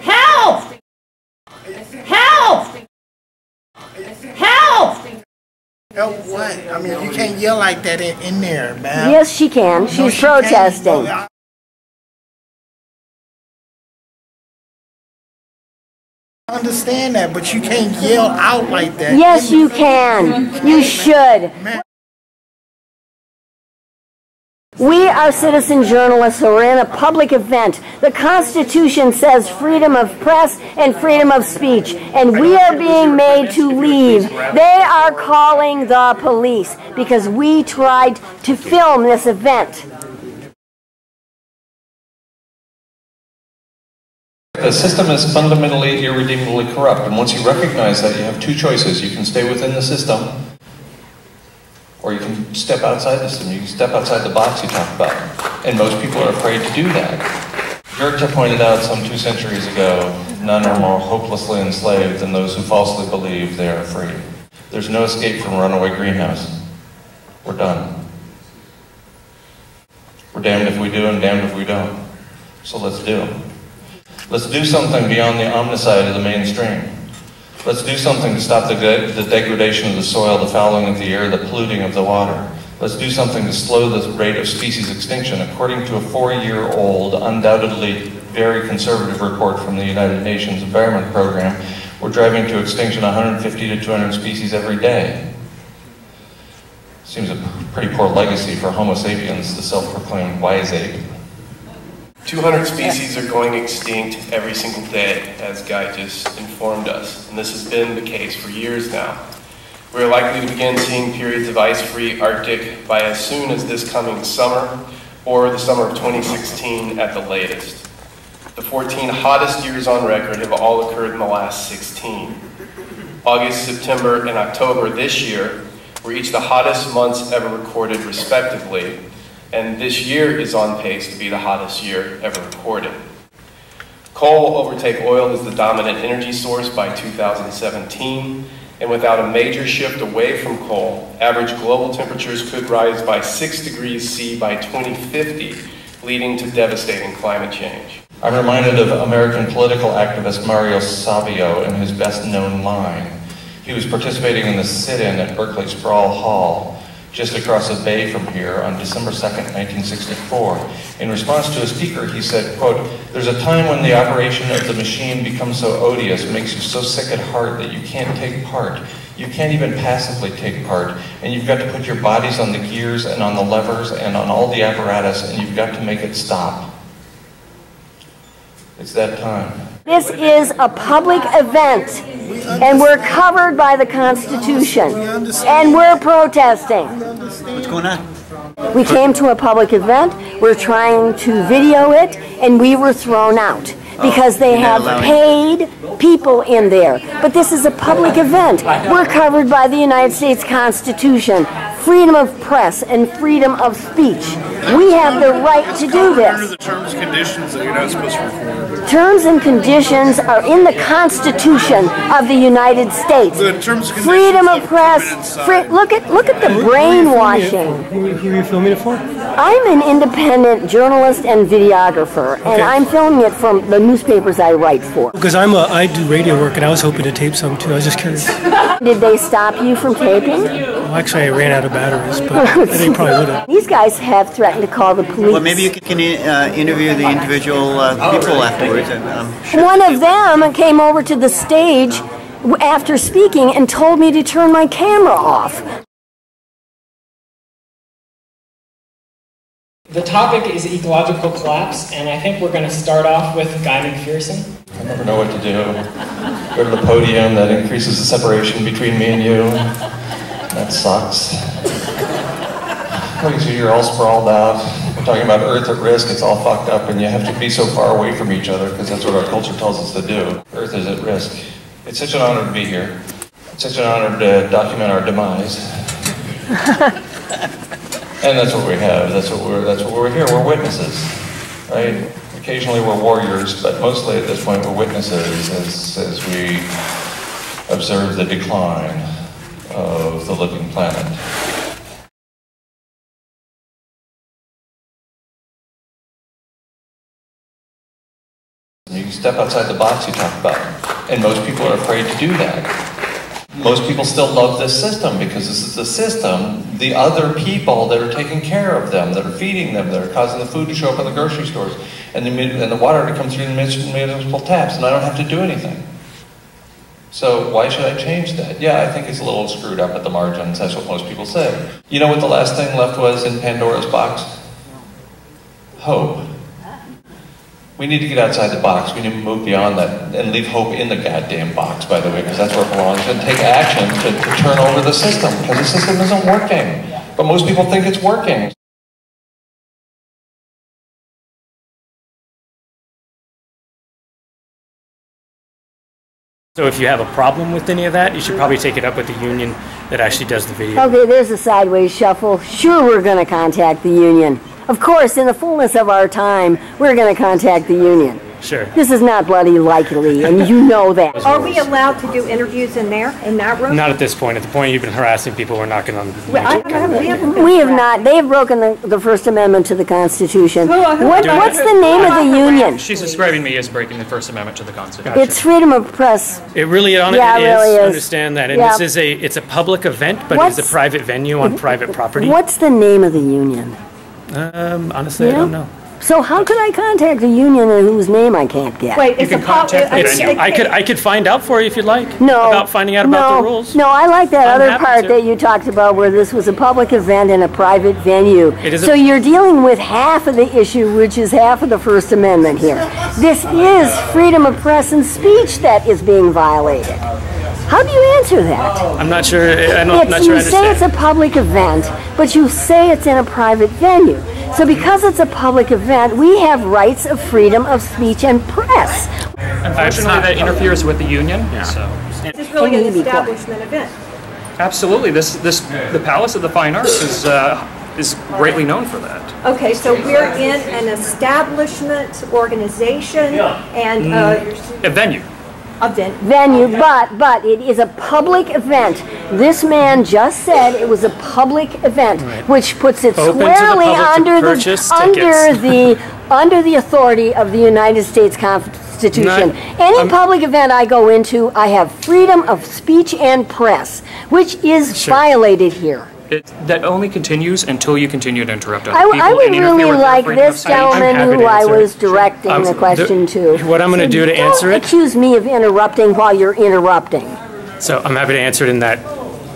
Help! Help! Help! Help what? I mean, you can't yell like that in there, man. Yes, she can. She's protesting. I understand that, but you can't yell out like that. Yes, you can. You should. We are citizen journalists who are in a public event. The Constitution says freedom of press and freedom of speech, and we are being made to leave. They are calling the police because we tried to film this event. The system is fundamentally irredeemably corrupt, and once you recognize that, you have two choices. You can stay within the system, or you can step outside the system. You can step outside the box you talk about. And most people are afraid to do that. Goethe pointed out some 2 centuries ago, none are more hopelessly enslaved than those who falsely believe they are free. There's no escape from runaway greenhouse. We're done. We're damned if we do and damned if we don't. So let's do. Let's do something beyond the omnicide of the mainstream. Let's do something to stop the degradation of the soil, the fouling of the air, the polluting of the water. Let's do something to slow the rate of species extinction. According to a 4-year-old, undoubtedly very conservative report from the United Nations Environment Program, we're driving to extinction 150 to 200 species every day. Seems a pretty poor legacy for Homo sapiens, the self-proclaimed wise ape. 200 species are going extinct every single day, as Guy just informed us, and this has been the case for years now. We are likely to begin seeing periods of ice-free Arctic by as soon as this coming summer, or the summer of 2016 at the latest. The 14 hottest years on record have all occurred in the last 16. August, September, and October this year were each the hottest months ever recorded respectively, and this year is on pace to be the hottest year ever recorded. Coal will overtake oil as the dominant energy source by 2017, and without a major shift away from coal, average global temperatures could rise by 6 degrees C by 2050, leading to devastating climate change. I'm reminded of American political activist Mario Savio in his best-known line. He was participating in the sit-in at Berkeley Sprawl Hall, just across the bay from here on December 2nd, 1964. In response to a speaker, he said, quote, "There's a time when the operation of the machine becomes so odious, makes you so sick at heart that you can't take part. You can't even passively take part, and you've got to put your bodies on the gears and on the levers and on all the apparatus, and you've got to make it stop." It's that time. This is a public event, and we're covered by the Constitution, and we're protesting. What's going on? We came to a public event, we're trying to video it, and we were thrown out because they have paid people in there. But this is a public event. We're covered by the United States Constitution, freedom of press and freedom of speech. We have the right to do this. What are the terms and conditions that you're not supposed to record? Terms and conditions are in the Constitution of the United States. The terms and Freedom of press. Look at the brainwashing. Who are you filming it for? I'm an independent journalist and videographer, and I'm filming it from the newspapers I write for. Because I do radio work, and I was hoping to tape some too. I was just curious. Did they stop you from taping? Well, actually, I ran out of batteries, but they probably would have. These guys have threatened to call the police. Well, maybe you can interview the individual people afterwards. Sure. One of them came over to the stage after speaking and told me to turn my camera off. The topic is ecological collapse, and I think we're going to start off with Guy McPherson. I never know what to do. Go to the podium, that increases the separation between me and you. That sucks. So you're all sprawled out. We're talking about Earth at risk, it's all fucked up, and you have to be so far away from each other because that's what our culture tells us to do. Earth is at risk. It's such an honor to be here. It's such an honor to document our demise. And that's what we have. That's what we're here. We're witnesses, right? Occasionally we're warriors, but mostly at this point we're witnesses as we observe the decline of the living planet. you step outside the box you talk about. And most people are afraid to do that. Most people still love this system because this is the system, the other people that are taking care of them, that are feeding them, that are causing the food to show up in the grocery stores, and the water to come through the municipal taps, and I don't have to do anything. So why should I change that? Yeah, I think it's a little screwed up at the margins. That's what most people say. You know what the last thing left was in Pandora's box? Hope. We need to get outside the box. We need to move beyond that and leave hope in the goddamn box, by the way, because that's where it belongs, and take action to turn over the system, because the system isn't working. But most people think it's working. So if you have a problem with any of that, you should probably take it up with the union that actually does the video. Okay, there's a sideways shuffle. Sure, we're going to contact the union. Of course, in the fullness of our time, we're going to contact the union. Sure. This is not bloody likely, and you know that. Are we allowed to do interviews in there, in that room? Not at this point. At the point you've been harassing people, we're knocking on. We have not. They have broken the First Amendment to the Constitution. What's the name of the union? She's describing me as breaking the First Amendment to the Constitution. It's freedom of press. It really, it really is. Understand that. And this is it's a public event, but it's a private venue on private property. What's the name of the union? Honestly, I don't know. So how could I contact a union whose name I can't get? Wait, you can contact the venue. I could find out for you if you'd like. No. About finding out about the rules. No, I like that other part that you talked about where this was a public event in a private venue. So you're dealing with half of the issue, which is half of the First Amendment here. This is freedom of press and speech that is being violated. How do you answer that? I'm not sure. I'm not sure I understand. You say it's a public event, but you say it's in a private venue. So because it's a public event, we have rights of freedom of speech and press. Unfortunately, that interferes with the union. Yeah. So. This is really an establishment event. Absolutely. The Palace of the Fine Arts is greatly known for that. Okay, so we're in an establishment organization and a venue. Venue, but it is a public event. This man just said it was a public event, which puts it squarely under the authority of the United States Constitution. Any public event I go into, I have freedom of speech and press, which is violated here. That only continues until you continue to interrupt other people. I would really like this gentleman who I was directing the question to. What I'm going to do to answer it... Don't accuse me of interrupting while you're interrupting. So I'm happy to answer it in that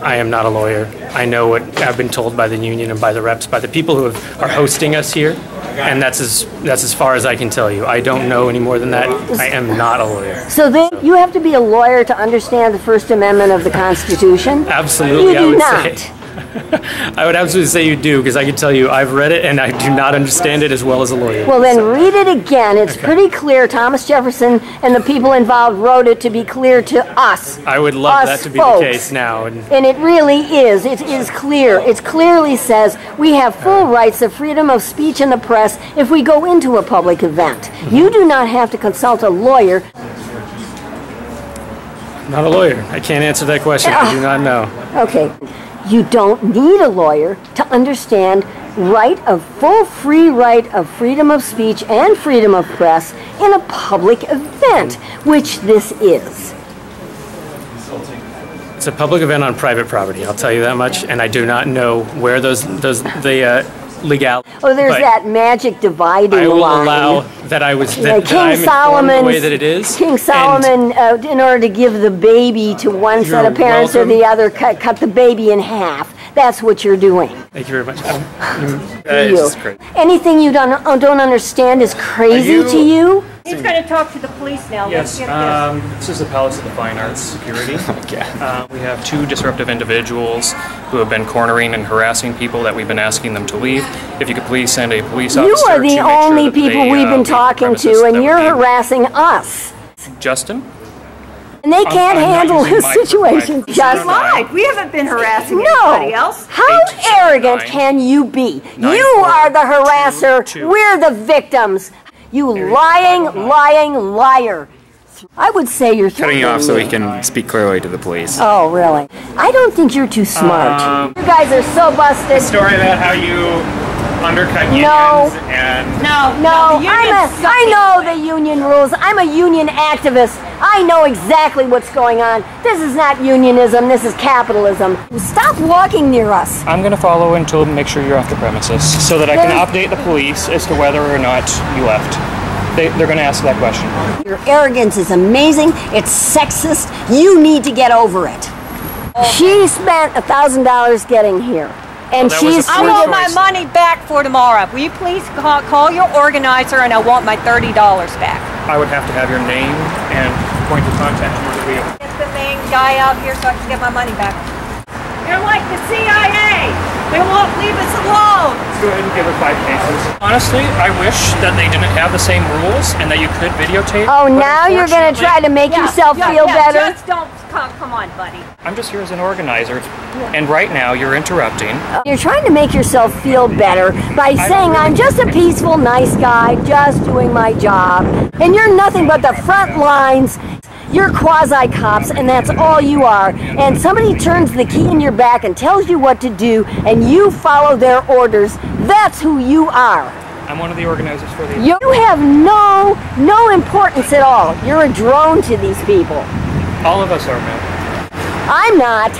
I am not a lawyer. I know what I've been told by the union and by the reps, by the people who are hosting us here, and that's as far as I can tell you. I don't know any more than that. I am not a lawyer. So then you have to be a lawyer to understand the First Amendment of the Constitution? Absolutely, You do not. I would absolutely say you do, because I can tell you I've read it and I do not understand it as well as a lawyer. Well, then read it again. It's pretty clear. Thomas Jefferson and the people involved wrote it to be clear to us. I would love that to be the case now. And it really is. It is clear. It clearly says we have full rights of freedom of speech and the press if we go into a public event. You do not have to consult a lawyer. Not a lawyer. I can't answer that question. I do not know. Okay. You don't need a lawyer to understand full free right of freedom of speech and freedom of press in a public event, which this is. It's a public event on private property, I'll tell you that much, and I do not know where the legality. Oh, there's that magic dividing line. I will allow that I was that King Solomon, the way that it is. King Solomon, in order to give the baby to one set of parents or the other, cut the baby in half. That's what you're doing. Thank you very much. Anything you don't understand is crazy to you? He's going to talk to the police now. Yes, this is the Palace of the Fine Arts Security. We have 2 disruptive individuals who have been cornering and harassing people that we've been asking them to leave. If you could please send a police officer. You are the only people we've been talking to, and you're harassing us. Justin? And they can't handle this situation. Just like we haven't been harassing anybody else. How arrogant can you be? You are the harasser. We're the victims. You lying liar. I would say you're cutting you off so we can speak clearly to the police. Oh, really? I don't think you're too smart. You guys are so busted. A story about how you undercut unions and... No, I know the union rules. I'm a union activist. I know exactly what's going on. This is not unionism, this is capitalism. Stop walking near us. I'm going to follow until make sure you're off the premises so that I can update the police as to whether or not you left. They're going to ask that question. Your arrogance is amazing. It's sexist. You need to get over it. She spent $1,000 getting here. And I want my money back for tomorrow. Will you please call your organizer and I want my $30 back. I would have to have your name and point of contact in order to be able to... Get the main guy out here so I can get my money back. You're like the CIA. They won't leave us alone. Let's go ahead and give her 5 cases. Honestly, I wish that they didn't have the same rules and that you could videotape. Oh, now you're going to try to make yourself feel better? Just don't, come on, buddy. I'm just here as an organizer, and right now you're interrupting. You're trying to make yourself feel better by saying, I'm just a peaceful, nice guy, just doing my job. And you're nothing but the front lines. You're quasi-cops, and that's all you are. And somebody turns the key in your back and tells you what to do, and you follow their orders. That's who you are. I'm one of the organizers for the... You have no importance at all. You're a drone to these people. All of us are, man. I'm not.